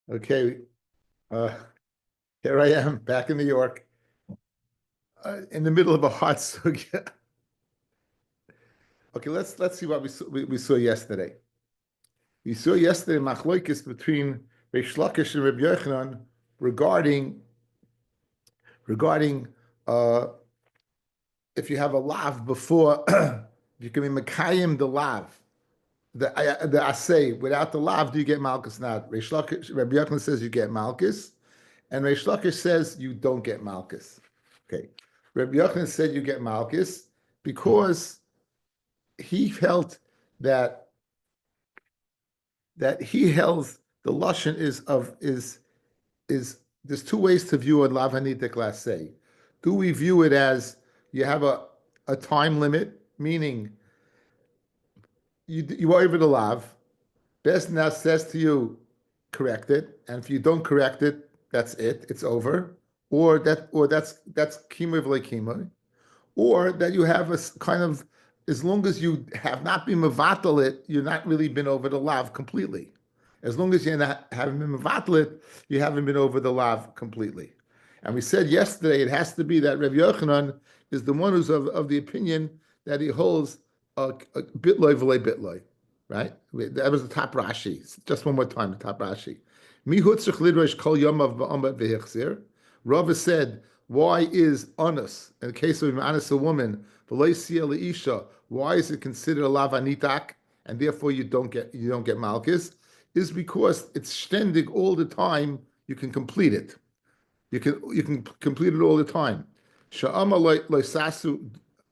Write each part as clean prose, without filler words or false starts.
Okay, uh, here I am back in New York, in the middle of a hot sugya. Okay, let's see what we saw yesterday. We saw yesterday machlokes between Reish Lakish and Rabbi Yochanan regarding uh, if you have a lav before, you can be mekayim the lav, the asay without the lav. Do you get malchus? Not Reish Lakish. Rabbi Yochanan says you get malchus, and Reish Lakish says you don't get malchus. Okay. Rabbi Yochanan said you get malchus because he felt that he held the lashon is there's two ways to view a lavanitik lasei. Do we view it as you have a time limit, meaning you over the lav, best now says to you, correct it, and if you don't correct it, that's it, it's over, or that's kimoy v'le kimoy, or that you have a kind of, as long as you have not been mevatel it, you're not really been over the lav completely. As long as you haven't been mevatel it, you haven't been over the lav completely. And we said yesterday it has to be that Rabbi Yochanan is the one who's of the opinion that he holds a bitloy v'lei bitloy, right? That was the top Rashi. Just one more time, the top Rashi. Mihutzich lidrosh kol yomav ba'amad v'hichzir. Rava said, why is honest, in the case of an honest a woman, why is it considered a lavanitak, and therefore you don't get malchus? Is because it's ständig all the time. You can complete it. You can complete it all the time. Sha'amar loisasu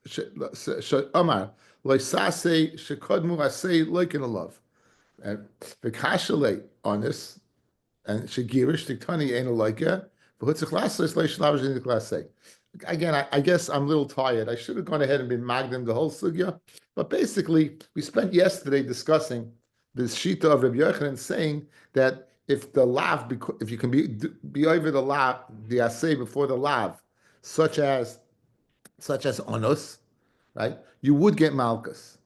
sha'amar loisase shekodmu asay loikin alav, and v'kashale honest and shegirish tiktani ain't loika. Again, I guess I'm a little tired. I should have gone ahead and been magdim the whole sugya. But basically, we spent yesterday discussing the shita of Rabbi Yochanan saying that if the lav, if you can be over the lav, the asay before the lav, such as onus, right? You would get malchus.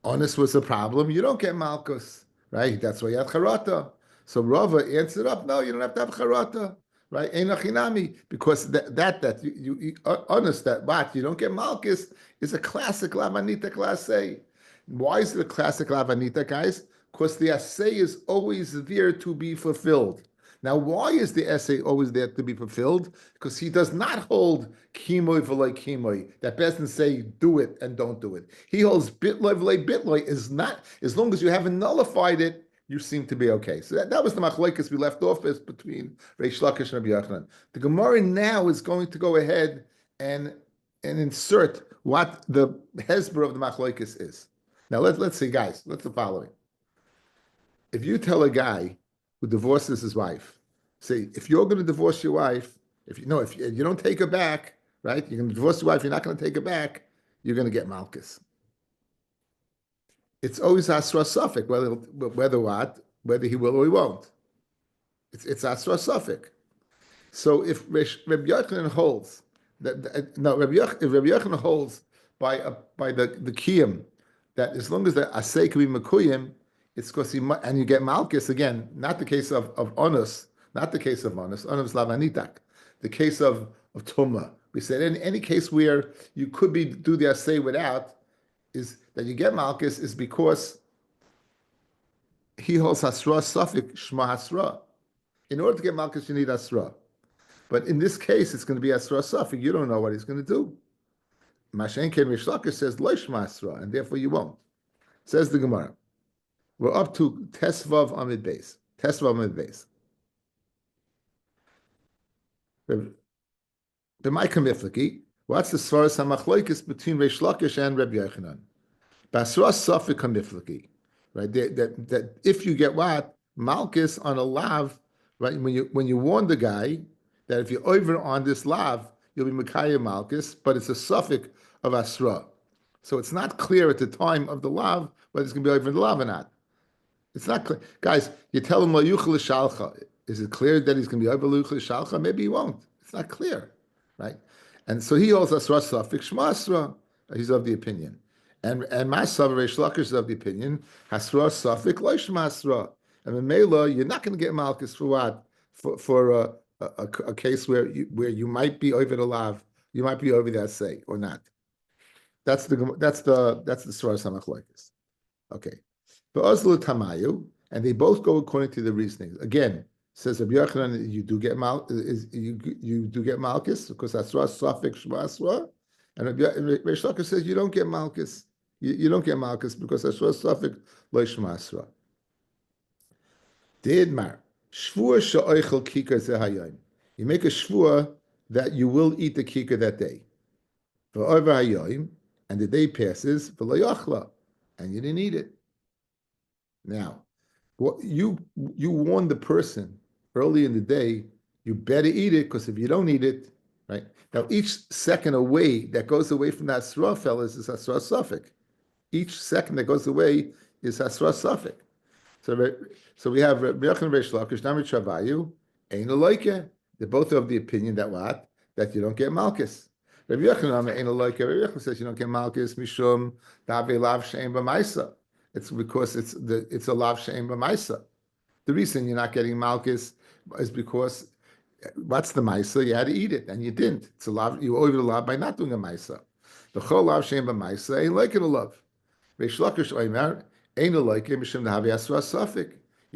Honest was a problem. You don't get malchus, right? That's why you have charata. So Rava answered up, no, you don't have to have charata, right? Einachinami, because that you honest that what you don't get malchus is a classic lavanita class A. Why is it a classic lavanita, guys? Because the assay is always there to be fulfilled. Now, why is the essay always there to be fulfilled? Because he does not hold kimoy v'loi kimoy. That doesn't say do it and don't do it. He holds bitloy v'loi bitloy is not, as long as you haven't nullified it, you seem to be okay. So that was the machlokes we left off with between Reish Lakish and Rabbi Yochanan. The Gemara now is going to go ahead and insert what the hesber of the machlokes is. Now let's see, guys. Let's the following. If you tell a guy who divorces his wife, say, if you're going to divorce your wife, if you don't take her back, right? You're going to divorce your wife, you're not going to take her back, you're going to get malchus. It's always asra suffix, whether he will or he won't. It's asra suffix. So if Rabbi Yochanan holds if Rabbi Yochanan holds by the kiyum that as long as the asay can be mekuyim, it's because and you get malchus again. Not the case of onus, not the case of onus lavanitak. The case of tumah. We said in any case where you could do the asay without, is that you get malchus is because he holds hasra suffix shma hasra. In order to get malchus, you need hasra. But in this case, it's going to be hasra suffix. You don't know what he's going to do. Mashen Ken Reish Lakish says lo shma hasra, and therefore you won't. Says the Gemara. We're up to Tesvav Amid Beis. Tesvav Amid Beis. The Ma'ikam Iflaki. What's the svaras hamachloikis between Reish Lakish and Rabbi Yochanan? Basras Safik Hamiflaki. Right? That if you get what malchus on a lav, right? When you warn the guy that if you're over on this lav, you'll be Mekayah malchus, but it's a suffix of asra. So it's not clear at the time of the lav whether it's going to be over the lav or not. It's not clear. Guys, you tell him, is it clear that he's going to be over shalcha? Maybe he won't. It's not clear, right? And so he holds asra suffix shma asra. He's of the opinion. And Masav Reish Lakish is of the opinion, hasra suffix lo shma asra. And in Mela, you're not going to get Malkus for what? For a case where you might be over the lav, you might be over that say or not. That's the Surah Samachlokes. Okay. But Oslo Tamayu, and they both go according to the reasoning. Again, says Rabbi Yochanan, you do get you do get Malkus because that's Safik Shmasra, and Rabbi Shloka says you don't get Malkus. You don't get Malkus because that's Safik Lo Shmasra. Deidmar Shvur she'oichel kikar zehayim. You make a shvur that you will eat the kikar that day. V'over hayom, and the day passes v'lo yachla, and you didn't eat it. Now, what you warn the person early in the day, you better eat it because if you don't eat it, right now each second away that goes away from that surah, fellas, is asra suffik. Each second that goes away is asra suffik. So we have Rabbi Yochanan Reish Lakish, Namrit Shavayu, Ein Aloike. They're both of the opinion that what? That you don't get Malkus. Rabbi Yochanan Ein Aloike. Rabbi Yochanan says you don't get Malkus Mishum Dave Lav Shein B'Maisa. It's because it's a Lav Shein B'Maisa. The reason you're not getting Malkus is because what's the Maisa? You had to eat it and you didn't. It's a lav. You owe the lav by not doing a Maisa. The Chol Lav Shein B'Maisa ain't like it a love. Reish Lakish Oimer. You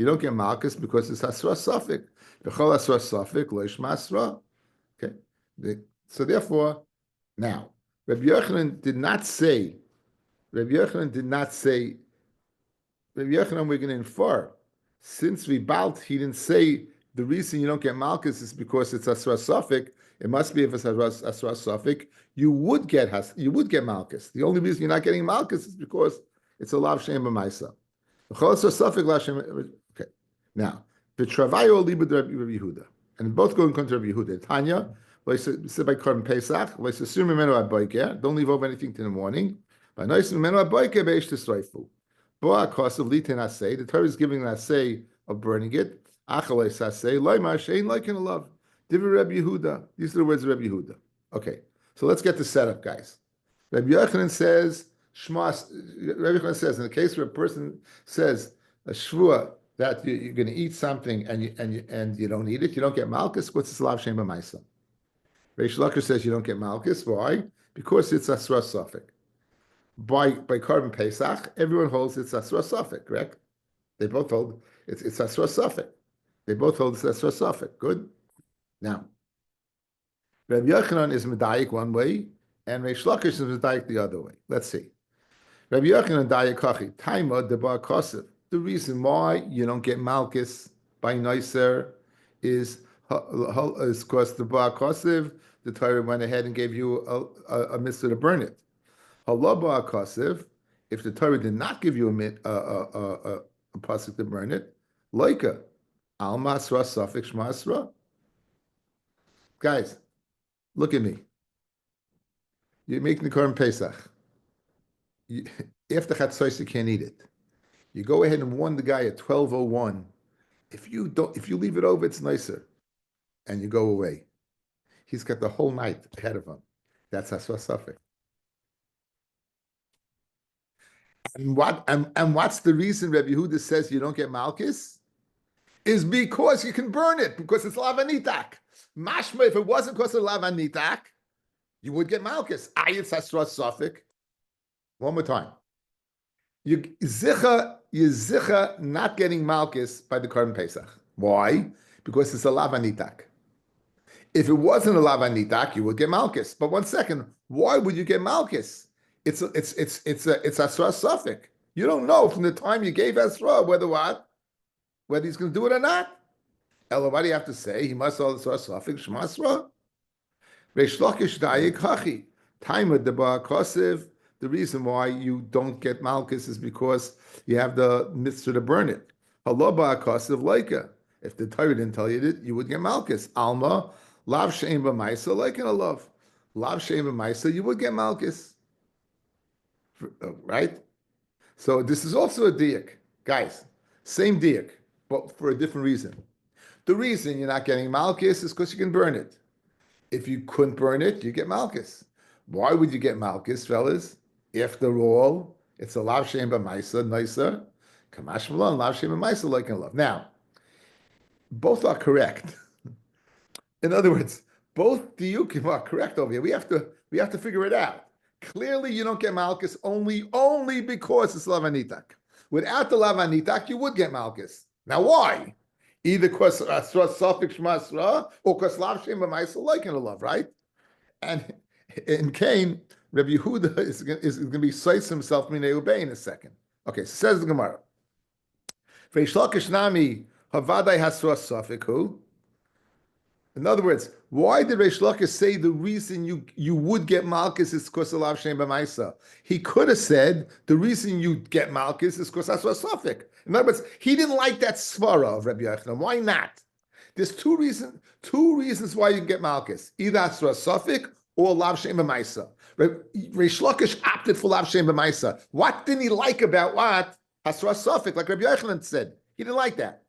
don't get malchus because it's asra suffik. B'chol asra suffik lo yishma asra. Okay, so therefore, now Rabbi Yochanan did not say. Rabbi Yochanan did not say. Rabbi Yochanan, we're going to infer, since we balt, he didn't say the reason you don't get malchus is because it's asra suffik. It must be if it's asra suffik, you would get malchus. The only reason you're not getting malchus is because it's a lav shem b'maisa. Okay. Now, the travayo libud Rabbi Yehuda, and both go in contra Rabbi Yehuda. Tanya, said by Korban Pesach, don't leave over anything to the morning. By nois mimenu aboike beish tisroifu. Boa kos of litin asay. The Torah is giving an asay of burning it. Achalei asay loymar shein like in a love. Divrei Rabbi Yehuda. These are the words of Rabbi Yehuda. Okay, so let's get the setup, guys. Rabbi Yochanan says. Rabbi Yochanan says in the case where a person says a shvua that you're going to eat something and you don't eat it, you don't get malchus. What's the slav shem b'maisa? Reish Lakish says you don't get malchus. Why? Because it's asra suffik. By Korban Pesach, everyone holds it's asra suffik. Correct? They both hold it's asra suffik. They both hold it's asra suffik. Good. Now, Rabbi Yochanan is medayik one way, and Reish Lakish is medayik the other way. Let's see. Rabbi Yochanan Dayakachi, Taima Debar Kosev. The reason why you don't get Malchus by Noiser is because the Bar Kosev, the Torah went ahead and gave you a mitzvah to burn it. Halal Bar Kosev, if the Torah did not give you a pasuk to burn it, Loika, Al Masra Safik Shmasra. Guys, look at me. You're making the Korban Pesach. After Chatzos, you can't eat it. You go ahead and warn the guy at 12:01. If you leave it over, it's nicer, and you go away. He's got the whole night ahead of him. That's Asra Safek. And what's the reason Rabbi Yehuda says you don't get Malchus? Is because you can burn it because it's lavanitak. Mashma, if it wasn't because of lavanitak, you would get Malchus. Ayitz Asra Safek. One more time. You zicha not getting Malchus by the Korban Pesach. Why? Because it's a lavanitak. If it wasn't a lavanitak, you would get Malchus. But one second, why would you get Malchus? It's Asra Safek. You don't know from the time you gave Asra whether he's going to do it or not. Ella, what do you have to say? He must all Asra Safek Shmasra. Reish Lakish Dayik Hachi. Time with the Bar Kosev. The reason why you don't get Malchus is because you have the mitzvah to burn it. Halaba Kosev Leika. If the Torah didn't tell you that, you would get Malchus. Alma, Lav Shein B'Maisa, like in a love. Lav Shein B'Maisa, you would get Malchus. Right? So this is also a diak. Guys, same diak, but for a different reason. The reason you're not getting Malchus is because you can burn it. If you couldn't burn it, you get Malchus. Why would you get Malchus, fellas? After all, it's a Lav Shein B'Maisa, nicer. Kamash Malon, Lav Shem B'Maisa like and love. Now, both are correct. In other words, both diukim are correct over here. We have to figure it out. Clearly, you don't get malchus only because it's lavanitak. Without the lavanitak, you would get malchus. Now, why? Either because asra suffix shmasra or because lav shem b'maisa like in the love, right? And in Cain, Rabbi Yehuda is going to be cites himself minei ubei in a second. Okay, so says the Gemara. Reish Lakish nami havadai hasra suffix who. In other words, why did Reish Lakish say the reason you would get Malchus is because of Lav Shem B'Maisa? He could have said the reason you get Malchus is because that's a suffix. In other words, he didn't like that svara of Rabbi Yochanan. Why not? There's two reasons why you can get Malchus. Either Asra Suffix or Lav Shem B'Maisa. Reish Lakish opted for Lav Shem B'Maisa. What didn't he like about what? Asra Suffix, like Rabbi Yochanan said. He didn't like that.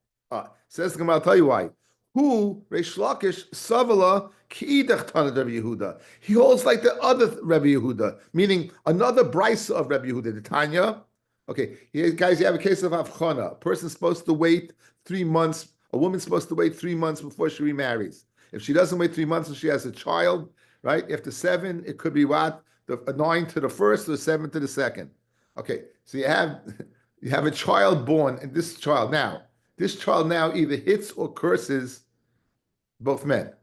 Says the Gemara, I'll tell you why. Who Reish Lakish Savala Ki'idach Tanad Rabbi Yehuda. He holds like the other Rabbi Yehuda, meaning another brisa of Rabbi Yehuda, the Tanya. Okay, here, guys, you have a case of Avchana. A person's supposed to wait 3 months. A woman's supposed to wait 3 months before she remarries. If she doesn't wait 3 months and she has a child, right? After 7, it could be what? The 9 to the first or 7 to the second. Okay, so you have a child born, and this child now either hits or curses both men.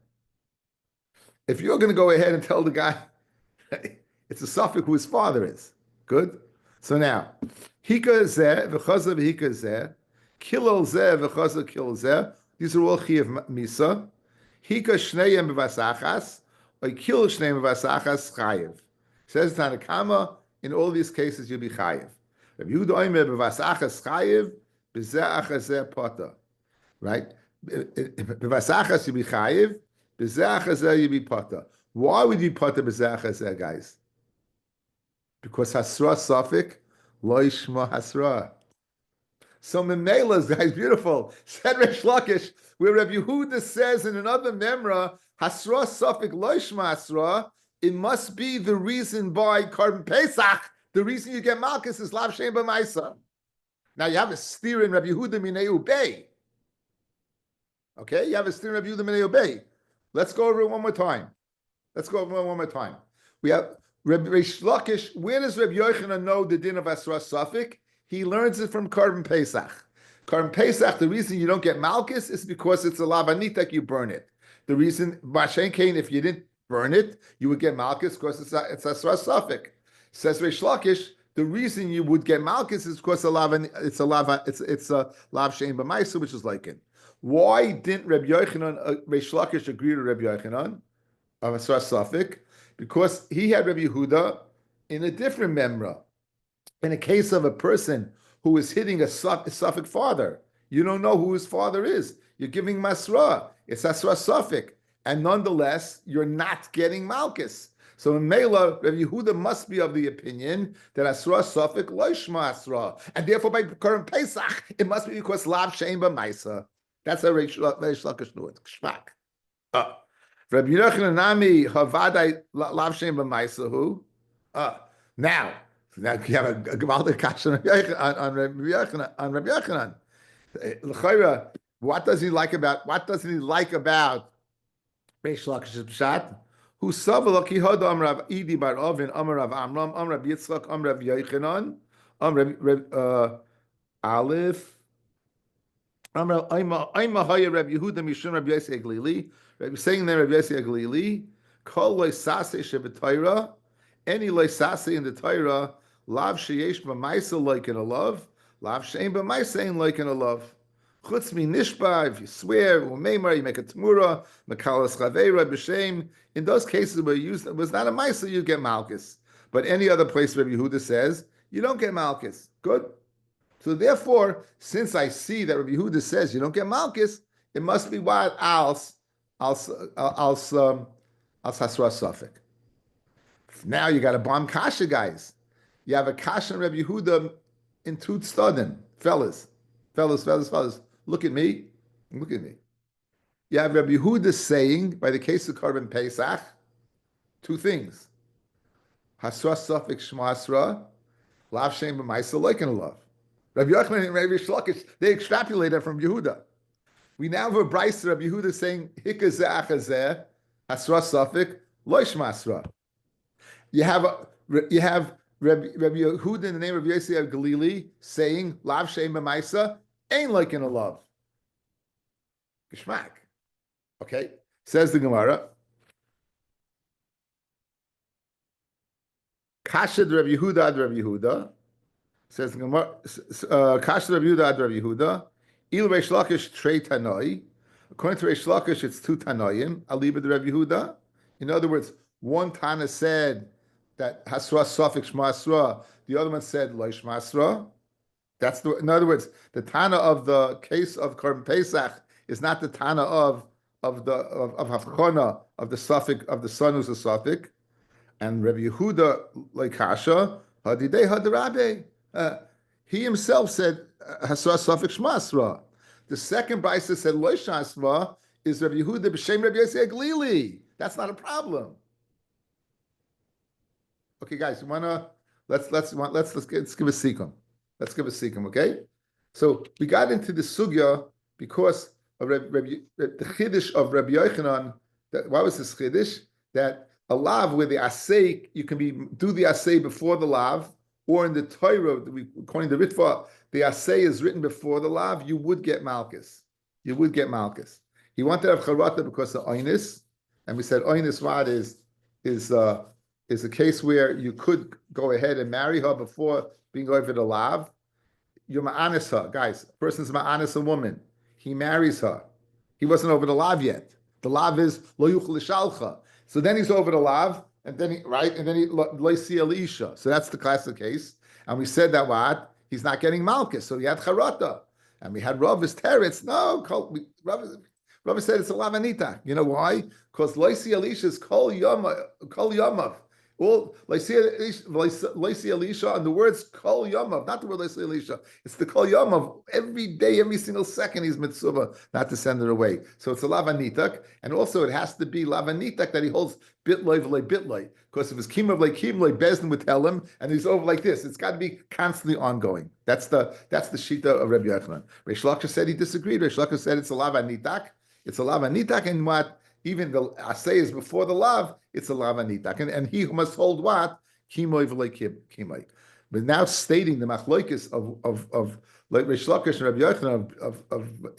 If you're going to go ahead and tell the guy, it's a suffix who his father is. Good? So now, Hika zeh, v'chaza v'hika zeh, kilol zeh, v'chaza kilol zeh, these are all chiyav misa. Hika shneyem b'vasachas, or kil shneyem b'vasachas chayiv. Says Tanakama, in all these cases you'll be chayiv. Rabbi Yehuda oimer b'vasachas chayiv, b'zeh achazeh pota. Right? B'vasachas you be chayiv, b'zeh achazeh you be pota. Why would you pota b'zeh achazeh, guys? Because hasra suffix lo yishma hasra. So Memela's, guys, beautiful. Said Reish Lakish, where Rabbi Yehuda says in another memra, hasra suffix lo yishma hasra, it must be the reason by Karban Pesach. The reason you get Malchus is Lav Shem B'Maisa. Now you have a steer in Rabbi Yehuda Minei Ubei. Okay, you have a steer in Rabbi Yehuda Minei Ubei. Let's go over it one more time. We have Rabbi Reish Lakish. Where does Rabbi Yochanan know the din of Asra Suffix? He learns it from Karban Pesach. Karban Pesach, the reason you don't get Malchus is because it's a lavanitak, you burn it. The reason, Mashen Kain, if you didn't burn it, you would get Malchus because it's Asra Suffix. Says Reish Lakish, the reason you would get Malchus is because it's a Lav Shem B'Maisa, which is like it. Why didn't Rabbi Yochanan, Reish Lakish agree to Rabbi Yochanan of Asra Suffix? Because he had Rabbi Yehuda in a different memra. In a case of a person who is hitting a suffix father, you don't know who his father is. You're giving masra. It's asra suffix. And nonetheless, you're not getting malchus. So in Mela, Rabbi Yehuda must be of the opinion that asra suffix loishma asra. And therefore, by current Pesach, it must be because lav shein b'maisa. That's a Reish Lakish knew it. Shmak. Rabbi Yochanan nami havadai lav shein b'maisa who? Now you have a Gavaldik Kasha on Rabbi Yochanan. L'chayra, what doesn't he like about Reish Lakish's pshat? Who savala ki hada Rav Idi bar Ovin Rav Amram Rav Yitzchak Rav Yochanan Rav Aleph Rav Yehuda Mishum Rav Yosei Glili. Rabbi saying there Rav Yosei Glili Kol loisase shebetayra, any loisase in the Torah. Lav sheyesh b'maisa like in a love, lav shein b'maisa ain't like in a love. Chutz mi nishba, if you swear, umeimar, you make a tmura, mekalas chaveira b'shem. In those cases where you it was not a maisa, you get malchus. But any other place Rabbi Yehuda says, you don't get malchus. Good? So therefore, since I see that Rabbi Yehuda says you don't get malchus, it must be what else hasra suffix. Now you got a bomb kasha, guys. You have a kasha and Rabbi Yehuda in two tzadim. Fellas. Look at me. You have Rabbi Yehuda saying, by the case of Karban Pesach, two things. Hasra suffix shma asra, lav shem b'maisa like in a love. Rabbi Yochanan and Rabbi Shlokish, they extrapolated from Yehuda. We now have a Bryce Rabbi Yehuda saying Hikazeh Achazeh Hasra Safik Loish Masra. You have Rabbi Yehuda in the name of Yosef of Galili saying Lav Shem B'Maisa ain't like in a love. Geschmack. Okay, says the Gemara. Kashad Rabbi Yehuda ad Rabbi Yehuda. Says the Gemara. Kashad Rabbi Yehuda ad Rabbi Yehuda. Il Reish Lakish Trei Tanoi. According to Reish Lakish, it's two Tanoim. Aliba de Rabbi Yehuda. In other words, one Tana said that Hasra Safik Shma Asra. The other one said Lo Shma Asra. That's the. In other words, the Tana of the case of Korban Pesach is not the Tana of Hafchona of the Safik of the son who's a Safik. And Rabbi Yehuda like Kasha Hadidei Hadarabe. He himself said Hasra Safik Shma Asra. The second Brisa said Lo Shma Asra is Rabbi Yehuda b'Shem Rabbi Yosef Glili. That's not a problem. Okay, guys, you wanna let's give a sekum. Let's give a sekum, okay? So we got into the sugya because of the chiddush of Rabbi Yochanan. Why was this chiddush? That a lav where the asay you can do the asay before the lav, or in the Torah, according to Ritva, the asay is written before the lav. You would get malchus. You would get malchus. He wanted to have charata because of oinis, and we said oinis what is a case where you could go ahead and marry her before being over the lav. You're ma'anis her, guys. A person's ma'anis a woman. He marries her. He wasn't over the lav yet. The lav is lo yuchel lishalcha. So then he's over the lav, and then he loisi elisha. So that's the classic case. And we said that what he's not getting malchus, so he had charata, and we had Rav is teretz. No, Rav said it's a lavanita. You know why? Because loisi elisha is kol yamav. Well, Laisi Elisha, and the words Kol Yamav, not the word Laisi Elisha, it's the Kol Yamav. Every day, every single second, he's mitzvah not to send it away. So it's a lavanitak, and also it has to be lavanitak that he holds bitloi v'lei bitloi. Because if it's kimav like kimloi, Bezdin would tell him, and he's over like this. It's got to be constantly ongoing. That's the shita of Rabbi Yochanan. Reish Lakish said he disagreed. Reish Lakish said it's a lavanitak. It's a lavanitak, and what? Even the asay is before the lav, it's a lav and he who must hold what kimoy v'lei kimoy. But now stating the machlokes of like Reish Lakish and Rabbi Yochanan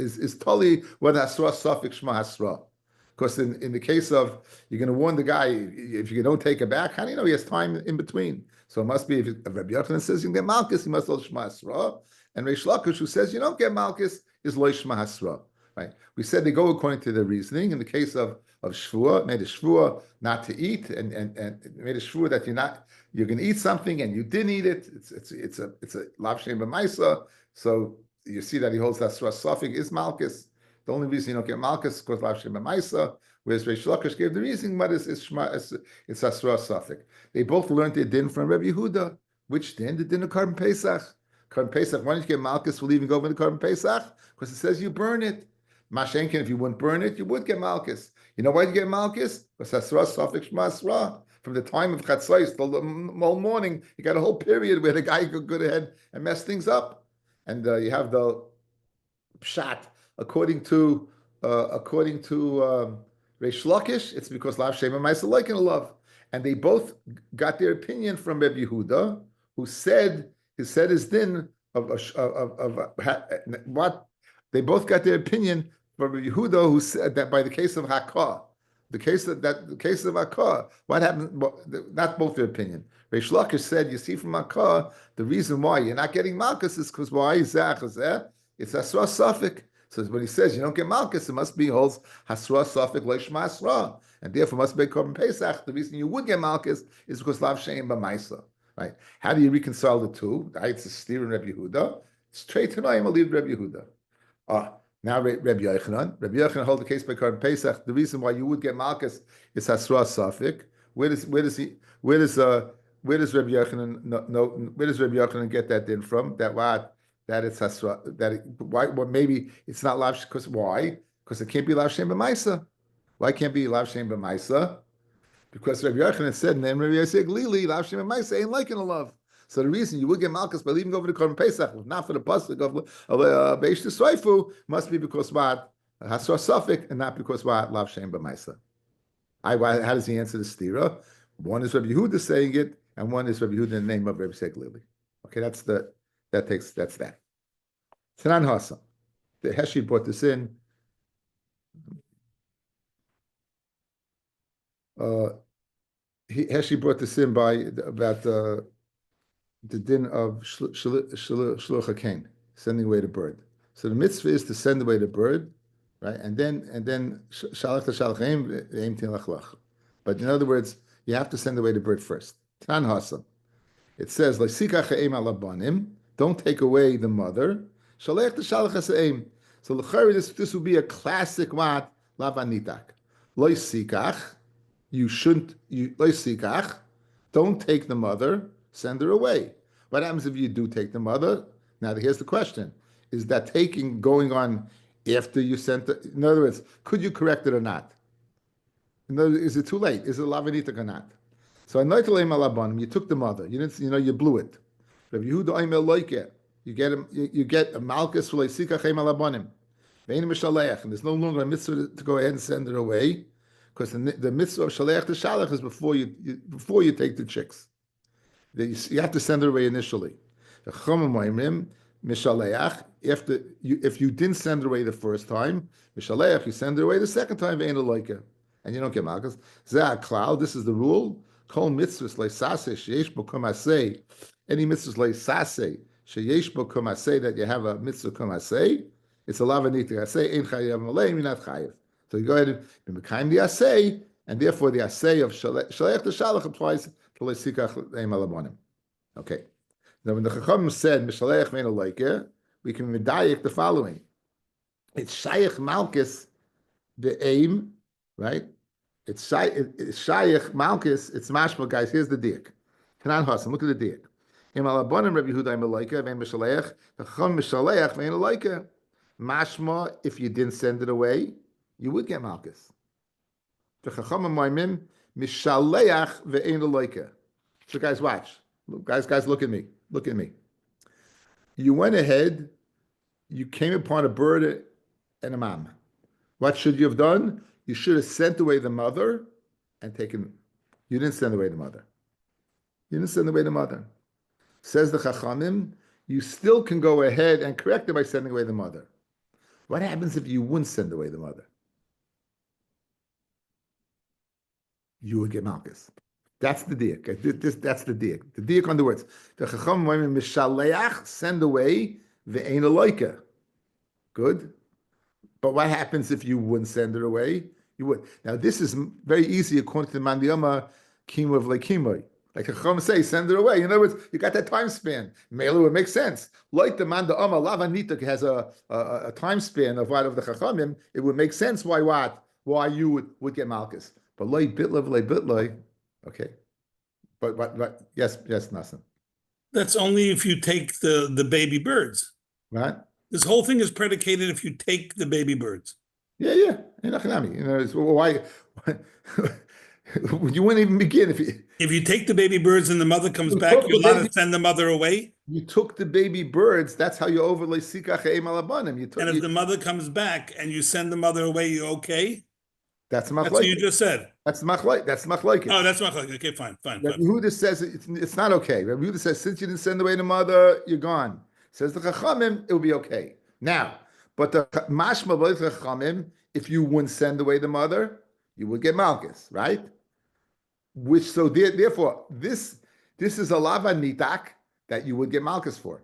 is totally what hasra safik shma hasra. Because in the case of you're going to warn the guy if you don't take it back, how do you know he has time in between? So it must be if Rabbi Yochanan says you can get malchus, he must hold shma hasra, and Reish Lakish who says you don't get malchus is lo shma hasra. Right. We said they go according to their reasoning. In the case of shvua, made a shvua not to eat, and made a shvua that you're going to eat something and you didn't eat it. It's a lav shem b'maisa. So you see that he holds that surah suffix is malchus. The only reason you don't get malchus is because lav shem b'maisa. Whereas Reish Lakish gave the reason, but it's a surah suffix. They both learned their din from Rabbi Yehuda. Which din? The din of Korban Pesach. Korban Pesach. Why don't you get malchus for leaving go over the Korban Pesach? Because it says you burn it. Mashenkin, if you wouldn't burn it, you would get malchus. You know why you get malchus? Because Hasra Safik Shma Asra. From the time of Chatzais till the whole morning, you got a whole period where the guy could go ahead and mess things up. And you have the pshat, according to Reish Lakish, it's because Lav Shem and Maisa like in love. And they both got their opinion from Rabbi Yehuda, who said his din of what. They both got their opinion from Yehuda, who said that by the case of Hakah, the case of Hakah, what happened? Well, not both their opinion. Reish Lakish said, you see from Hakah, the reason why you're not getting malchus is because why it's asra safik. So when he says you don't get malchus, it must be holds hasra safik leishma asra, and therefore must be Korban Pesach. The reason you would get malchus is because lav shein b'maisa. Right? How do you reconcile the two? It's a steer in Rabbi Yehuda. Straight tonight, I'm leave Rabbi Yehuda. Now Rabbi Yochanan. Rabbi Yochanan hold the case by Korban Pesach. The reason why you would get malchus is hasra safik. Where does Rabbi Yochanan get that in from? That it's hasra. Why? Well, maybe it's not lav. Because why? Because it can't be lav shem b'maisa. Why can't be lav shem b'maisa? Because Rabbi Yochanan said, and then Rabbi Yosef Glili, lav shem b'maisa ain't like in a love. So the reason you would get Malkus by leaving over the Korban Pesach, not for the pasuk of Beish Swaifu, must be because what Hasor Suffix, and not because what Lav Shem B'Maisa. How does he answer the stira? One is Rabbi Yehuda saying it, and one is Rabbi Yehuda in the name of Rabbi Seglili. Okay, that's that. Tanan Hasan. The Heshi brought this in. Heshi brought this in by about the din of Shluch HaKain, sending away the bird. So the mitzvah is to send away the bird, right? And then Shalach Shalachim Ve'im Tin Lachlach. But in other words, you have to send away the bird first. Tan Hasan. It says, don't take away the mother. So this would be a classic what? Lavanitak. You shouldn't, don't take the mother, send her away. What happens if you do take the mother? Now here's the question. Is that going on after you sent it? In other words, could you correct it or not? In other words, is it too late? Is it lavanitak or not? So you took the mother. You didn't, you blew it. You get a malchus for and there's no longer a mitzvah to go ahead and send her away, because the mitzvah of shalech to shalach is before you take the chicks. You have to send her away initially. The chachamim mishalech, if you didn't send her away the first time, mishalech, you send her away the second time, and you don't get malchus. This is the rule. Kol mitzvahs leisase sheyesh bo kumasei. Any mitzvahs leisase sheyesh bo kumasei, that you have a mitzvah kumasei, it's a lavanita. Asay ein chayav malay, you're not chayav. So you go ahead and become the asay, and therefore the asay of shalech to shalach applies to leisikach eim alabonim. Okay. Now when the Chachamim said mishalech vein aleike, we can medayik the following. It's shayach malchus the aim, right? It's Shayach Malchus, it's mashma, guys. Here's the diak. Tanan Hasan, look at the diak. Im alabonim Rabbi Yehuda im aleika, vein mishalech, the chacham mishalech vein aleika. Mashma, if you didn't send it away, you would get Malchus. The chacham moimim mishalech vein aleika. So guys, watch. Guys, look at me. Look at me. You went ahead, you came upon a bird and a mom. What should you have done? You should have sent away the mother and taken. You didn't send away the mother. Says the Chachamim, you still can go ahead and correct it by sending away the mother. What happens if you wouldn't send away the mother? You would get Malchus. That's the diak. That's the diak. The diak on the words. The Chachamim mishaleach, send away ve'ein aloika. Good. But what happens if you wouldn't send her away? You would. Now, this is very easy according to the Mandiyama Kimo of Lekimoy. Like Chacham say, send her away. In other words, you got that time span. Melu, it makes sense. Like the Mandiyama, Lavanita has a time span of what of the Chachamim, it would make sense why you would get Malchus. But loy bitloy. Okay. But yes, Nasan. That's only if you take the baby birds. Right? This whole thing is predicated if you take the baby birds. Yeah. Why? You wouldn't even begin if you take the baby birds and the mother comes back, you're allowed to send the mother away. You took the baby birds. That's how you overlay sikach eim alabanim. And if the mother comes back and you send the mother away, you're okay. That's what you just said. That's machlokes. Oh, that's machlokes. Okay, fine. Rabbi Yehuda says it's not okay. Rabbi Yehuda says since you didn't send away the mother, you're gone. Says the Chachamim, it will be okay. Now, but the mashma b'leit Chachamim, if you wouldn't send away the mother, you would get Malchus, right? Therefore, this is a lava nitak that you would get Malchus for.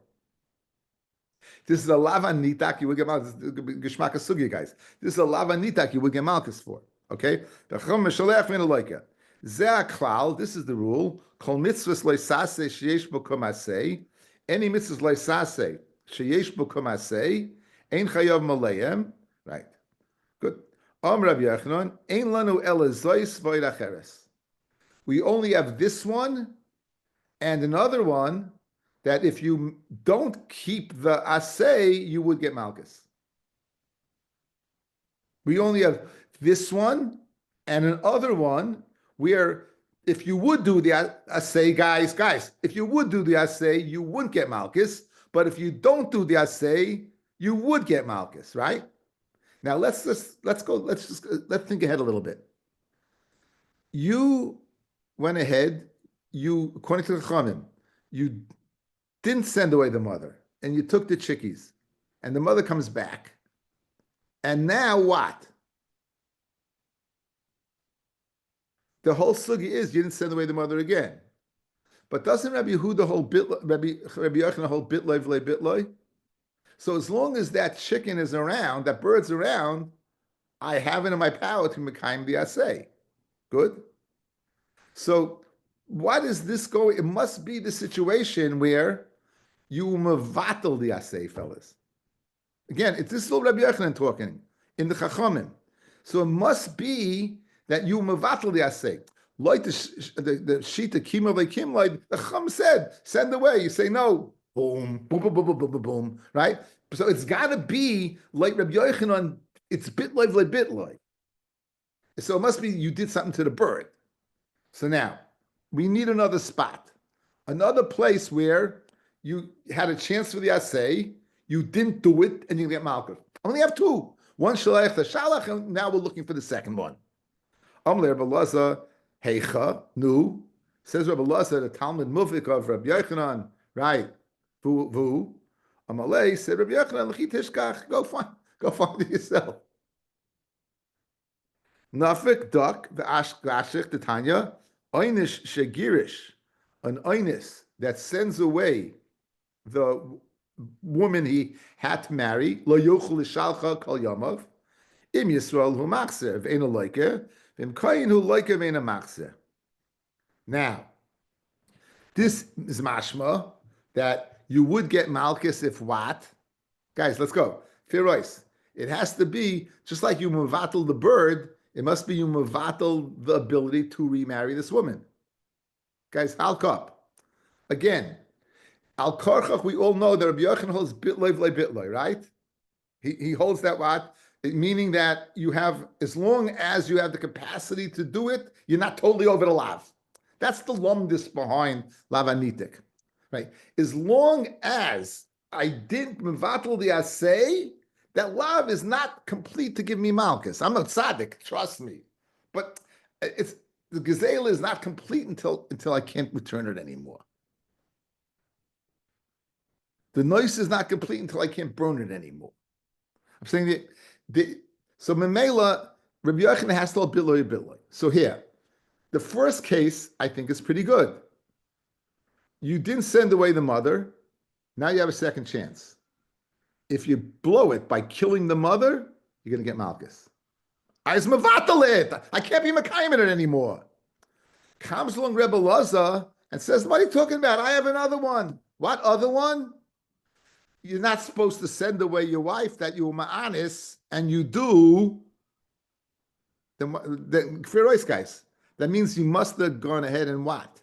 This is a lava nitak you would get Malchus. Geshmak sugi, guys. This is a lava nitak you would get Malchus for. Okay? The Chacham mishalech min aloika. Zeh klal. This is the rule. Kol mitzvahs loisase sheyesh bo kumasei. Any mitzvahs loisase sheyesh bo kumasei. Ein chayav malayim. Right. Good. Rabbi Yochanan, ein lanu ela zois v'oid acheres. We only have this one and another one that if you don't keep the asay, you would get Malchus. We only have this one and another one where if you would do the asay, guys, if you would do the asay, you wouldn't get malchus. But if you don't do the asay, you would get malchus, right? Now let's think ahead a little bit. You went ahead, you according to the Chachamim, you didn't send away the mother, and you took the chickies, and the mother comes back. And now what? The whole sugi is you didn't send away the mother again. But doesn't Rabbi Yehuda hold Rabbi Yochanan hold bitloi v'lei bitloi? So as long as that chicken is around, that bird's around, I have it in my power to mekayim the asay. Good. So what is this going? It must be the situation where you mevatel the asay, fellas. Again, this is all Rabbi Yochanan talking in the Chachamim. So it must be that you mevatel the asay. Like the shita kima v'kim, like the Chacham said, send away. You say no, boom, boom, boom, boom, boom, boom, boom, boom, right? So it's got to be like Rabbi Yochanan. It's bitloi v'lei bitloi. So it must be you did something to the bird. So now we need another spot, another place where you had a chance for the asay, you didn't do it, and you get malchus. I only have two. One shalach, the shalach, and now we're looking for the second one. Amle Rabbi Laza, heicha, nu, says Rabbi Laza, the Talmud Mufik of Rabbi Yochanan, right? Vu, Amalei said Rabbi Yochanan, l'chi tishkach, go find it yourself. Nafik duck, the ashkashich, the Tanya, oinish shegirish, an oinis that sends away the woman he had to marry, lo yochel lishalcha kol yamav, im Yisrael hu machzer, v'ena loike, v'im koyin hu loike v'ena machzer. Now, this is mashma that you would get malchus if what? Guys, let's go. Firois. It has to be, just like you mevatel the bird, it must be you mevatel the ability to remarry this woman. Guys, halkop. Again, al korchach, we all know that Rabbi Yochanan holds bitloi v'lei bitloi, right? He holds that what? Meaning that you have, as long as you have the capacity to do it, you're not totally over the lav. That's the lumdis behind lavanitik, right? As long as I didn't mevatel the asay, that lav is not complete to give me malchus. I'm a tzaddik, trust me. But it's the gazelle is not complete until I can't return it anymore. The noise is not complete until I can't burn it anymore. I'm saying that so Memela, Rabbi Yochanan has to hold bitloi. So here, the first case I think is pretty good. You didn't send away the mother. Now you have a second chance. If you blow it by killing the mother, you're going to get malchus. I can't be mekayim in it anymore. Comes along Rebbe Laza and says, what are you talking about? I have another one. What other one? You're not supposed to send away your wife that you were ma'anis, and you do. The Firois guys, that means you must have gone ahead and what?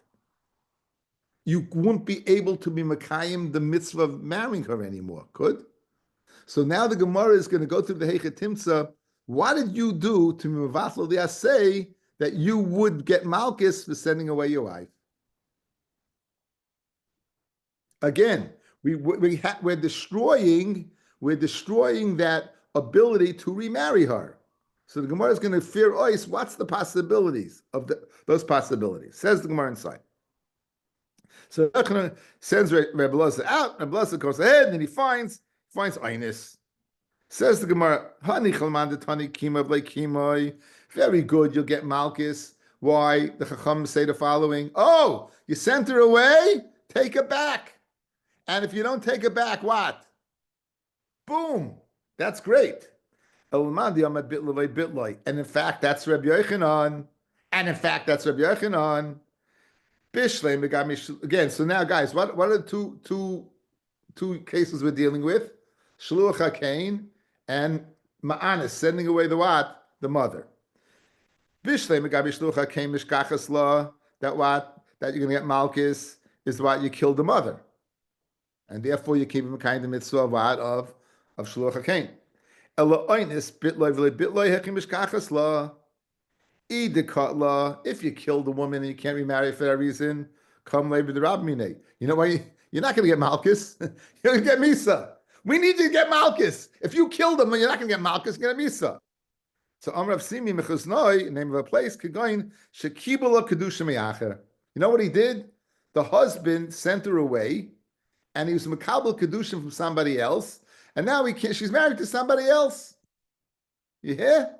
You won't be able to be mekayim the mitzvah of marrying her anymore. Could? So now the Gemara is going to go through the Heicha Timsa. What did you do to mevatel the asay that you would get malchus for sending away your wife? Again, we're destroying that ability to remarry her. So the Gemara is going to fear ois. What's the possibilities of those possibilities? Says the Gemara inside. So Yochanan sends Rebbe Laza out. Rebbe Laza goes ahead, and then he finds Einis. Says the Gemara, very good, you'll get malchus. Why? The Chacham say the following: oh, you sent her away, take her back. And if you don't take her back, what? Boom. That's great. And in fact, that's Rabbi Yochanan. Again, so now, guys, what are the two cases we're dealing with? Shluach HaKain and Ma'anis, sending away the what? The mother. That what? That you're going to get malchus is what? You killed the mother. And therefore you keep him kind of mitzvah of what? Of Shluach HaKain. If you killed a woman and you can't remarry for that reason, come labor the Rabbi. You know why? You're not going to get Malchus. You're going to get Misa. We need you to get Malchus. If you killed him, you're not going to get Malchus. You're going to get Misa. So Amrav Simi Mechuznoi, name of a place, Kegoin Shekibula Kedusha Meyacher. You know what he did? The husband sent her away, and he was Makabel Kedusha from somebody else, and now he can't. She's married to somebody else. You hear?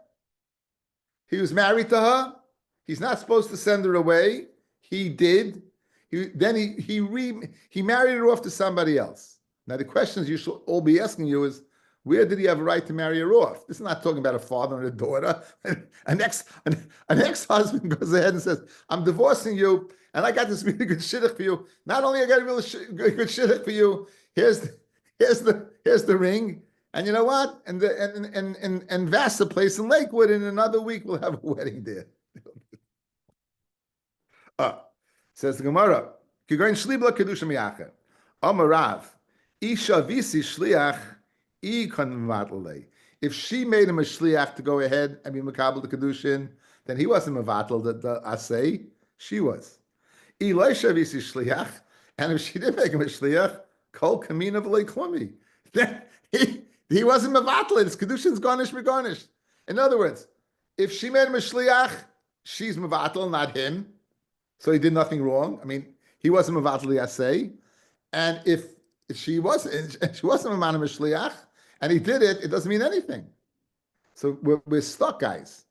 He was married to her. He's not supposed to send her away. He did. He married her off to somebody else. Now the questions you should all be asking you is, where did he have a right to marry her off? This is not talking about a father and a daughter. An ex-husband goes ahead and says, I'm divorcing you, and I got this really good shidduch for you. Not only I got a really good shidduch for you, here's the ring. And you know what? And Vassar place in Lakewood, in another week we'll have a wedding there. Says the Gemara, Kigoin Shlibla Kedusha Miyacher. Amarav, Isha Visi Shliach, if she made him a shliach to go ahead and be makabel the kedushin, then he wasn't mevatel the asay. She was. Elisha Visi Shliach, and if she did make him a shliach, kol kamina v'lei klumi. Then he wasn't mevatel it. His kedushin's garnish begarnished. In other words, if she made him a shliach, she's mevatel, not him. So he did nothing wrong. I mean, he wasn't mevatel the asay, and if she wasn't a man of a shliach, and he did it, it doesn't mean anything. So we're stuck, guys.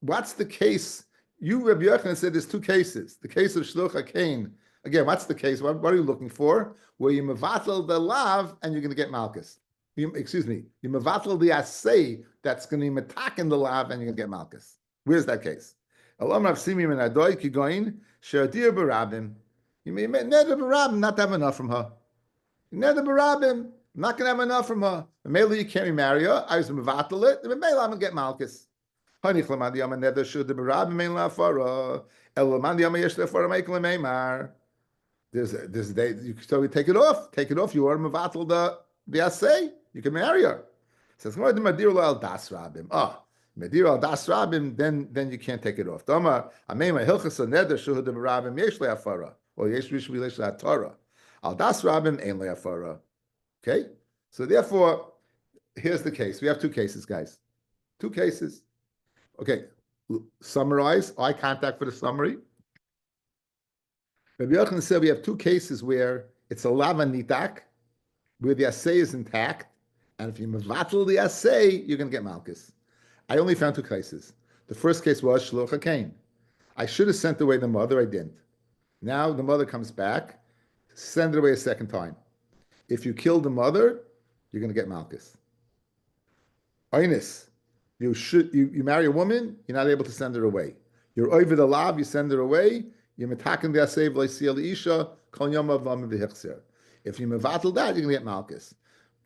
What's the case? You, Rabbi Yochanan, said there's two cases. The case of Shluch HaKain. Again, what's the case? What are you looking for? Where you mevatel the lav and you're going to get malchus. You mevatel the asay that's going to be metak in the lav and you're going to get malchus. Where's that case? Elam Rav Simim and Adoy Kigoin She'adir Barabim. You may neder barabim, not have enough from her. Neder barabim. I'm not going to have enough from her. Maybe you can't remarry her. I was mevatel it. Maybe I'm going to get malchus. Honey, chlamad yama neder should the barabim main la fara. Elamad yama yesh le fara meikle meimar. There's a day you can totally take it off. Take it off. You are mevatel the asay. You can marry her. It says medir al das rabim. Medir al das rabim. Then you can't take it off. Dama ameima hilchas neder should the barabim yesh le fara or yesh rishvi yesh le Torah. Al das rabim ein le fara. Okay, so therefore, here's the case. We have two cases, guys. Two cases. Okay, summarize. Eye contact for the summary. Rabbi Yochanan said we have two cases where it's a lava nitak, where the assay is intact, and if you mevatel the assay, you're going to get malchus. I only found two cases. The first case was Shluch HaKain. I should have sent away the mother. I didn't. Now the mother comes back. Send it away a second time. If you kill the mother, you're going to get malchus. Oinus, you marry a woman, you're not able to send her away. You're over the lav, you send her away. You're metakin the asev leisiel isha kol yom avam v'hichser. If you mevatel that, you're going to get malchus.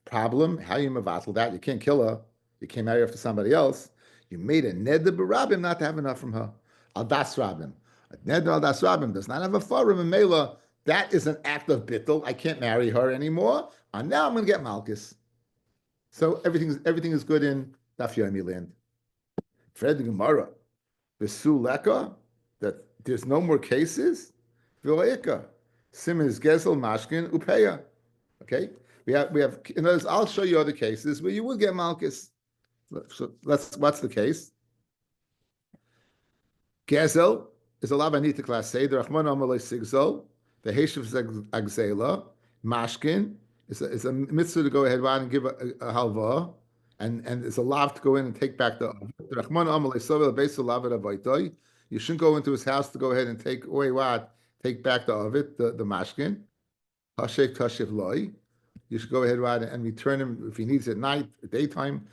Problem: how you mevatel that? You can't kill her. You can't marry her to somebody else. You made a neder barabim not to have enough from her. Al das rabim. A neder al das rabim does not have a farim and mela. That is an act of bittul. I can't marry her anymore. And now I'm going to get malchus. So everything is good in Daf Yomi land. Fred Gemara, Besu Leka, that there's no more cases. V'loika, Simmons Gezel Mashkin Upeya. Okay, we have. In other words, I'll show you other cases where you will get malchus. So what's the case? Gezel is a lavanita class say the Rahman Amalei Sigzol. The Heshiv Agzela, Mashkin, is a mitzvah to go ahead and give a halva, and it's a lav to go in and take back the ovid. You shouldn't go into his house to go ahead and take away what? Take back the ovid, the mashkin. Hashek tashiv loy. You should go ahead and return him if he needs at night, at daytime.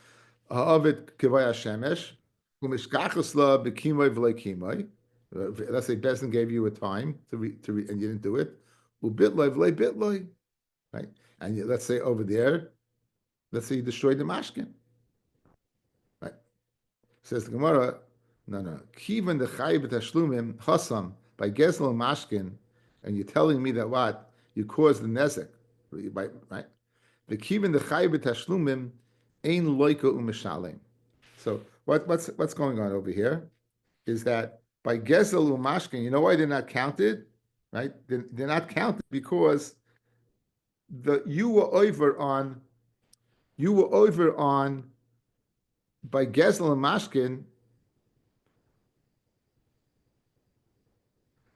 Ovid kivaya shemesh. Umishkachosla bekimoy v'loy kimoy. Let's say Bezdin gave you a time and you didn't do it. Bitloy, right? And let's say over there, let's say you destroyed the mashkin, right? Says the Gemara, no. Kivan the chayv tashlumim chasam by gezel and mashkin, and you're telling me that what you caused the nezek, right? The kivan the chayv tashlumim ein loika u'mishalem. So what's going on over here? is that by Gezel Umashkin, you know why they're not counted? Right? They're not counted because you were over on by Gezel and Mashkin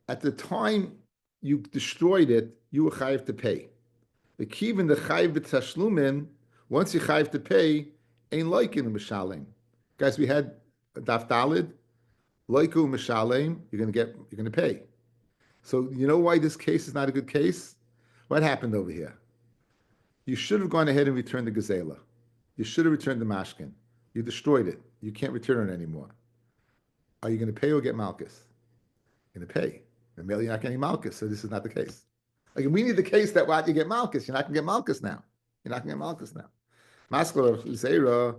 at the time you destroyed it, you were chayiv to pay. The kivin the chayiv b'tashlumin, once you chayiv to pay, ain't like in the mishalim. Guys, we had daf dalid, loiku mishalim. You're gonna pay. So you know why this case is not a good case? What happened over here? You should have gone ahead and returned the gazela. You should have returned the mashkin. You destroyed it. You can't return it anymore. Are you going to pay or get malchus? You're going to pay. And you're not getting malchus, so this is not the case. Like we need the case that what you get malchus. You're not going to get malchus now. You're not going to get malchus now. Maskala zera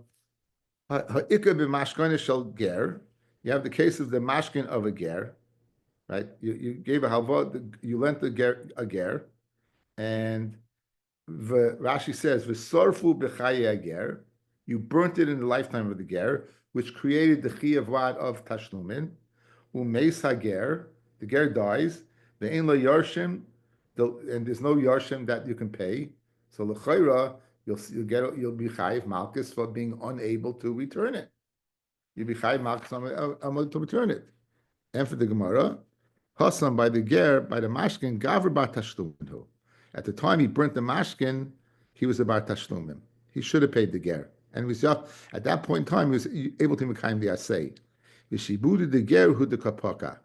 ha'ikah b'mashkin shel ger. You have the case of the mashkin of a ger, right? You gave a halva, you lent a ger, and Rashi says, "V'sorfu b'chaye ger." You burnt it in the lifetime of the ger, which created the chiyavad of tashlumin. Umeis hager, the ger dies. The ein lo yarshim, and there's no yarshim that you can pay. So l'chayra, you'll be chayiv malchus for being unable to return it. You'll be chayiv malchus to return it. And for the Gemara, Hasan by the ger, by the mashkin, gaver bar tashlumin. At the time he burnt the mashkin, he was a bar tashlumim. He should have paid the ger. And was just, at that point in time, he was able to mekayim the asay. Yeshibud the ger hu the kapaka.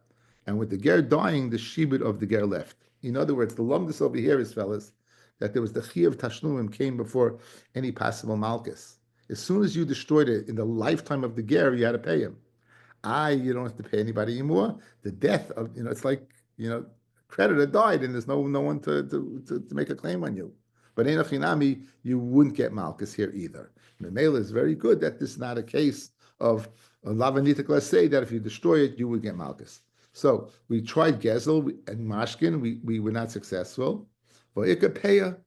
And with the ger dying, the shibud of the ger left. In other words, the lumdus over here is, fellas, that there was the chi of tashlumim came before any possible malchus. As soon as you destroyed it in the lifetime of the ger, you had to pay him. You don't have to pay anybody anymore. The death of, it's like, creditor died and there's no one to make a claim on you. But in a chinami, you wouldn't get malchus here either. The mail is very good that this is not a case of lavanitik. Let's say that if you destroy it, you would get malchus. So we tried gezel and mashkin. We were not successful. But peya,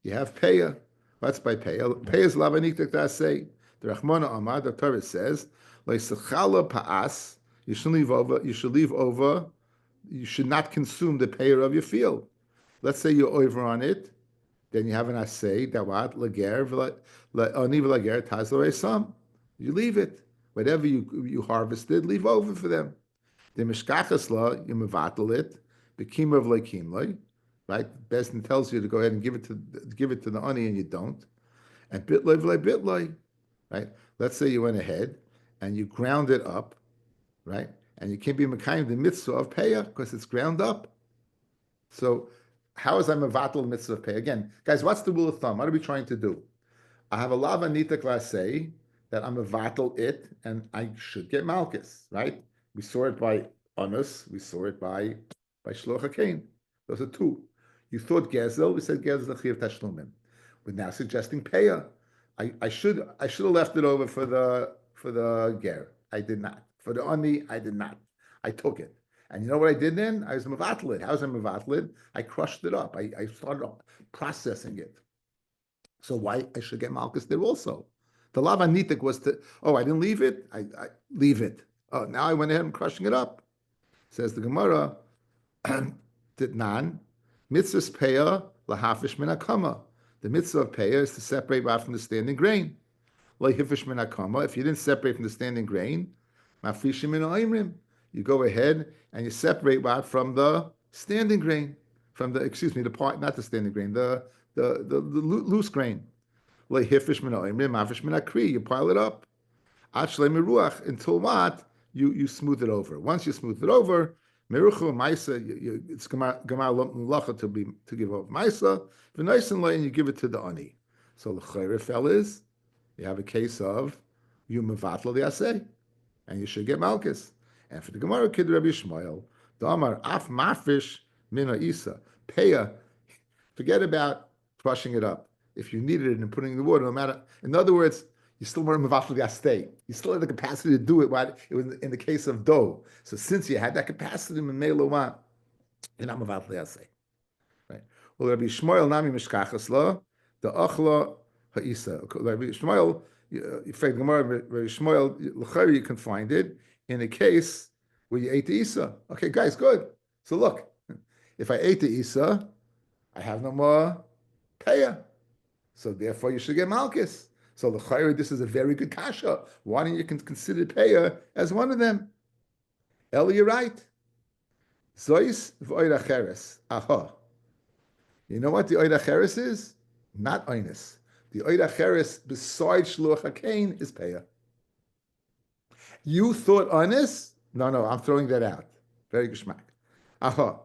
you have peya. What's by peya? Peya is lavanitik. That's say the Rachmana Amar. The Torah says, "Leisachala paas." You should leave over. You should not consume the payer of your field. Let's say you're over on it, then you have an assay that what lager lager tazore some. You leave it. Whatever you harvested, leave over for them. The mishkachas law, you mevatel it. The kima of lekimloi, right? Besdin tells you to go ahead and give it to the ani, and you don't. And bitloi, right? Let's say you went ahead and you ground it up, right? And you can't be mekayim the mitzvah of payah because it's ground up. So how is I mevatel mitzvah of payah? Again, guys, what's the rule of thumb? What are we trying to do? I have a lava nita class say that I'm mevatel it and I should get malchus, right? We saw it by Anus, we saw it by Shloch HaKain. Those are two. You thought gezel, we said gezel is the chiv tashlumim. We're now suggesting payah. I should have left it over for the ger. I did not. For the ani, I did not. I took it. And you know what I did then? I was mevatlid. How was I mevatlid? I crushed it up. I started processing it. So why I should get malchus there also? The lava nitik was I didn't leave it. I leave it. Oh, now I went ahead and crushing it up. Says the Gemara, Titnan, mitzvahs peah lahafish min hakama. The mitzvah of peah is to separate out from the standing grain. Lahifish min hakama. If you didn't separate from the standing grain, mafrishim min ha'imrim. You go ahead and you separate out from the standing grain, the part, not the standing grain, the loose grain. Lahifish min ha'imrim, mafish min hakri. You pile it up. Achlei miruach until what? You smooth it over. Once you smooth it over, miruchu maisa, it's gemar lacha to give over maisa. V'naisin and you give it to the ani. So the chayrifel is you have a case of you mevatla the asay, and you should get malchus. And for the Gemara kid Rabbi Shmuel, the Amar af mafish mina isa peya. Forget about crushing it up. If you needed it and putting it in the water, no matter. In other words, you still weren't mevatel the astay. You still had the capacity to do it. While it was in the case of dough. So since you had that capacity, you're not mevatel the astay, right? Well, Rabbi Shmuel nami mishkachas la the achla ha'isa. Rabbi Shmuel, in fact, Gemara Rabbi Shmuel l'chayri, you can find it in a case Well, you ate the Isa. Okay, guys, good. So look, if I ate the Isa, I have no more payah. So therefore, you should get malchus. So the chayre, this is a very good kasha. Why don't you consider payah as one of them? Eli, you're right. Zois v'oid acheres. Aha. You know what the oid acheres is? Not oinus. The oid acheres, besides shluach hakein, is payah. You thought oinus? No, no, I'm throwing that out. Very geschmack. Aha.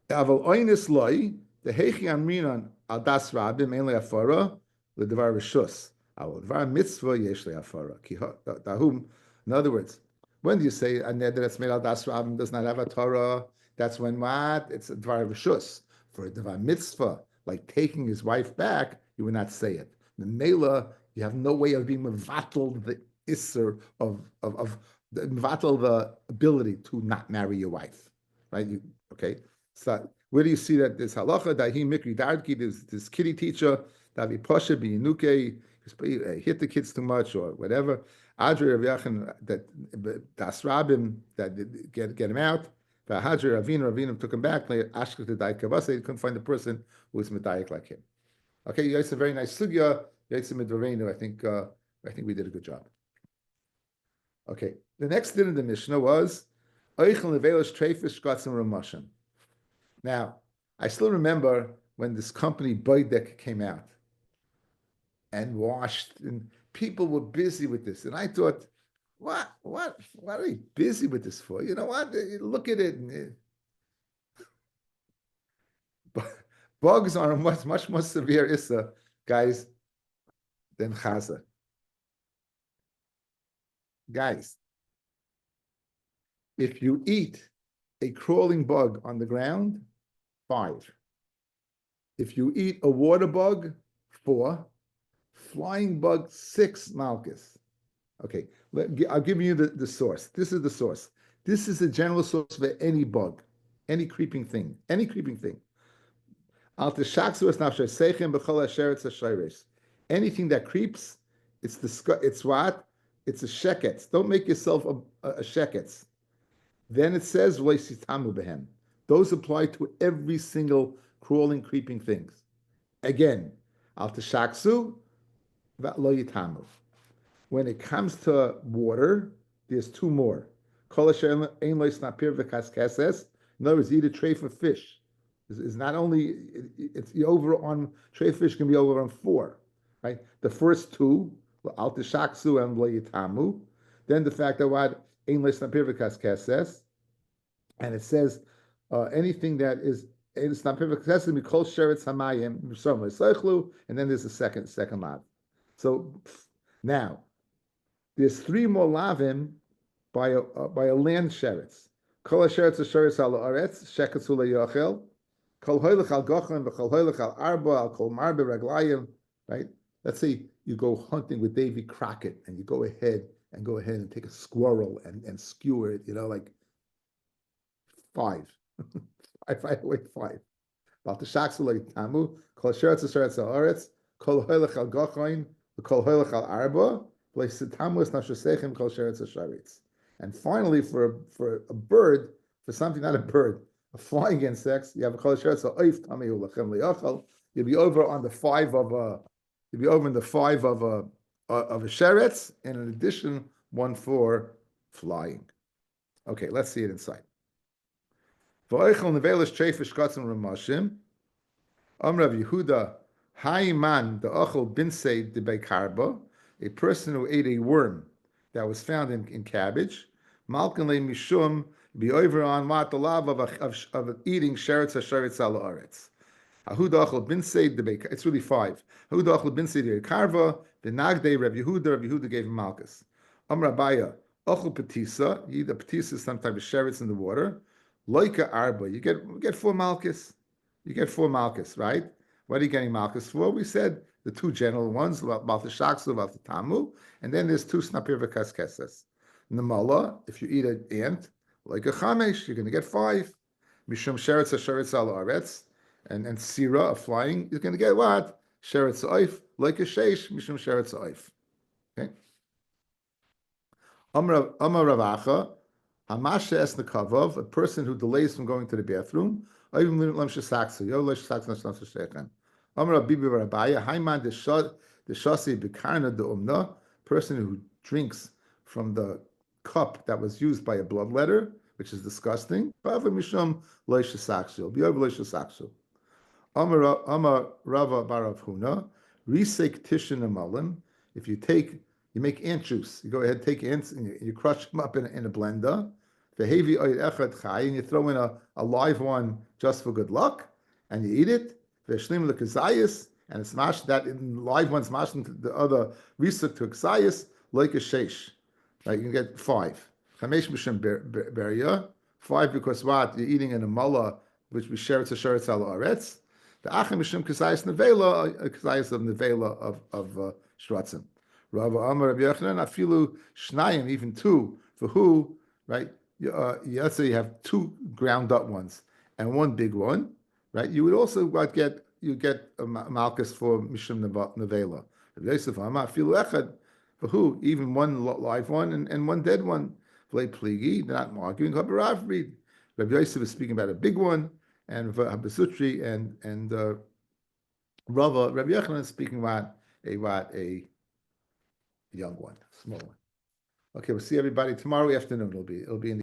Aval oinus loy, the hechi amrinan al das rabim ein le'afara, l'devar rishus. Aval devar mitzvah yesh le'afara. Dahum. In other words, when do you say a neder that's made al das rabim does not have a Torah? That's when what? It's a devar rishus. For a devar mitzvah, like taking his wife back, you would not say it. The mela, you have no way of being mevatel the isser of the mevatel the ability to not marry your wife, right? Okay. So where do you see that this halacha that he mikri dardki, this kiddie teacher that he pasha be nuke, hit the kids too much or whatever. Adri Rav Yachin that das rabim that get him out. Hadri Ravina took him back. Ashket the daikavasa. He couldn't find the person who was medayik like him. Okay, you guys a very nice sugya. I think we did a good job. Okay, the next din in the Mishnah was Eichel Nevelish Treifish Gatzim Ramashim. Now, I still remember when this company Boydek came out and washed, and people were busy with this. And I thought, what are they busy with this for? You know what? Look at it. Bugs are a much more severe issa, guys, than chaza. Guys, if you eat a crawling bug on the ground, 5. If you eat a water bug, 4. Flying bug, 6 malchus. Okay, I'll give you the source. This is the source. This is the general source for any bug, any creeping thing. Anything that creeps, it's what? It's a sheketz. Don't make yourself a sheketz. Then it says, those apply to every single crawling, creeping things. Again, when it comes to water, there's 2 more. In other words, eat a tray for fish. Is not only it's over on tray fish can be over on 4, right? The first 2, al tishaksu and lo yitamu. Then the fact that what ein leisnapir v'kaskeses, and it says anything that is ein leisnapir v'kaskeses mikol sheretz hamayim b'som leisachlu, and then there's a second lav. So now there's 3 more lavim by a land sheretz. Kol sheretz sheretz al aretz sheketz ula yochel. Kol hoylech al gochem v'kol hoylech al arba al kol marbe raglayim. Right? Let's say you go hunting with Davy Crockett and you go ahead and take a squirrel and skewer it. Like 5. Right away 5. About the shaksul tamu kol sheretz sheretz al aretz kol hoylech al gochem v'kol hoylech al arba. And finally, for a bird, for something not a bird, a flying insect, you have a kol sheretz oif tamihu lachem liyachal. You'll be over on the 5 of a. You'll be over in the 5 of a sheretz, and in addition, 1 for flying. Okay, let's see it inside. V'oichel nevelish treifish katzim ramashim. Amrav Yehuda Haiman the ochel binsei de beikarba. A person who ate a worm that was found in cabbage, malkan le mishum be over on what the love of eating sheretz hasheretz al haaretz. Ahudachal bin seid the beka. It's really 5. Ahudachal bin seid the karva. The nagdei Rabbi Yehuda gave him malchus. Rabbiya ochel petisa. You eat a petisa, some type of sheretz in the water. Loika arba. You get 4 malchus. You get 4 malchus, right? What are you getting malchus for? We said the 2 general ones, about the shaksu, about the tamu, and then there's 2 snapir v'kaskeses. Namala, if you eat an ant, like a chamesh, you're going to get 5. Mishum sheretz hasheretz al aretz, and sira, a flying, you're going to get what? Sheretz oif, like a sheish, mishum sheretz oif. Okay? Amar Ravacha, Hamasha esnekavov, a person who delays from going to the bathroom. Even lam shesaksu, yo le shesaksu nashnas shechan. Amar Rabbi Rabbi, Haiman the shasi bekarna the umna, person who drinks from the cup that was used by a bloodletter, which is disgusting. Bava mishum le shesaksu, biyav le shesaksu. Amar Rava Barav Huna, Risek Tishin Amalim. If you make ant juice, you go ahead, take ants, and you crush them up in a blender. Vehevi Oyed Echad Chai, and you throw in a live one just for good luck, and you eat it. Veshlim Lekazayis, and it's mashed, that live one's mashed into the other Risek to Exayis, like a Sheish. Right, you can get 5. Chamesh Mishim Beria, 5 because what? You're eating in a mullah, which we share it's a sheretz al aretz. The Achim Mishum Kazayis Nevela, Kazayis of Nevela of Shratzim. Rav Amar Rabbi Yochanan, Afilu Shnayim, even 2, for who, right? Let's say you have 2 ground up ones and 1 big one, right? You would also get a Malkus for Mishum Nevela. Rabbi Yosef Amar, Afilu Echad, for who? Even 1 live one and 1 dead one. V'lei Pligi, they're not arguing. Rabbi Yosef is speaking about a big one, and Habasutri and Rabbi Yochanan is speaking about a young one, small one. Okay, we'll see everybody tomorrow afternoon. It'll be in the